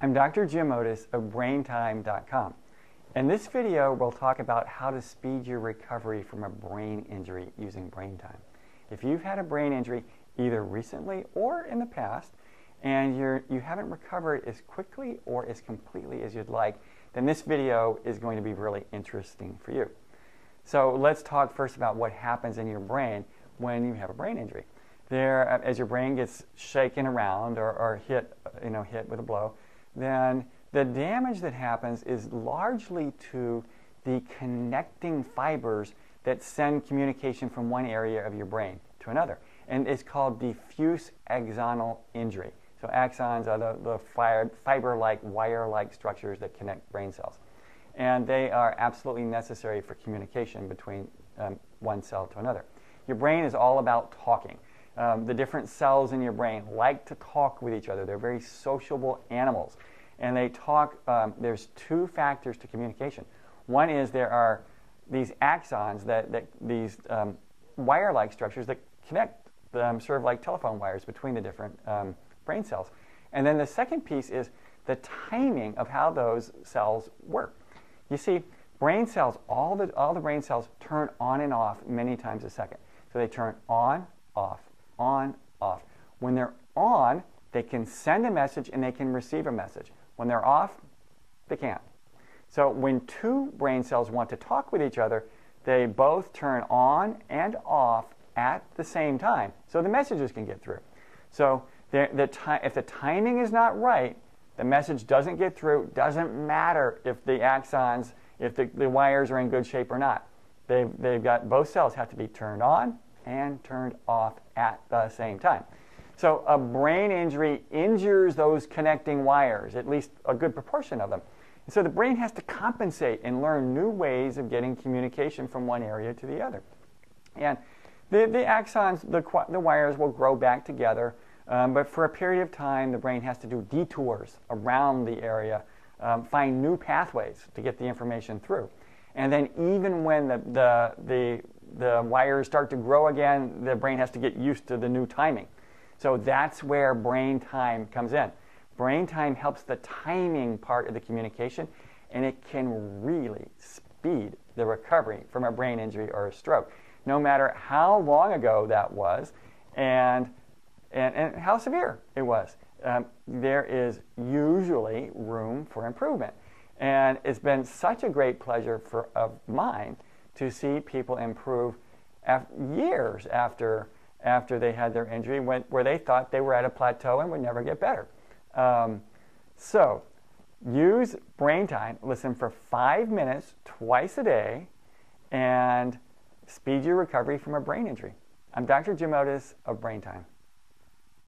I'm Dr. Jim Otis of BrainTime.com. In this video, we'll talk about how to speed your recovery from a brain injury using BrainTime. If you've had a brain injury either recently or in the past, and you haven't recovered as quickly or as completely as you'd like, then this video is going to be really interesting for you. So let's talk first about what happens in your brain when you have a brain injury. As your brain gets shaken around or hit with a blow, then the damage that happens is largely to the connecting fibers that send communication from one area of your brain to another. And it's called diffuse axonal injury. So axons are the fiber-like, wire-like structures that connect brain cells. And they are absolutely necessary for communication between one cell to another. Your brain is all about talking. The different cells in your brain like to talk with each other. They're very sociable animals. And they talk, there's two factors to communication. One is there are these axons, these wire-like structures that connect, sort of like telephone wires between the different brain cells. And then the second piece is the timing of how those cells work. You see, brain cells, all the brain cells turn on and off many times a second. So they turn on, off, on, off. When they're on, they can send a message and they can receive a message. When they're off, they can't. So when two brain cells want to talk with each other, they both turn on and off at the same time, so the messages can get through. So if the timing is not right, the message doesn't get through. Doesn't matter if the axons, if the wires are in good shape or not. They've got, both cells have to be turned on and turned off at the same time. So a brain injury injures those connecting wires, at least a good proportion of them. And so the brain has to compensate and learn new ways of getting communication from one area to the other. And the axons, the wires will grow back together, but for a period of time, the brain has to do detours around the area, find new pathways to get the information through. And then even when the wires start to grow again, the brain has to get used to the new timing. So that's where BrainTime comes in. BrainTime helps the timing part of the communication, and it can really speed the recovery from a brain injury or a stroke, no matter how long ago that was and how severe it was. There is usually room for improvement. And it's been such a great pleasure of mine to see people improve years after they had their injury, where they thought they were at a plateau and would never get better. So use BrainTime, listen for 5 minutes twice a day, and speed your recovery from a brain injury. I'm Dr. Jim Otis of BrainTime.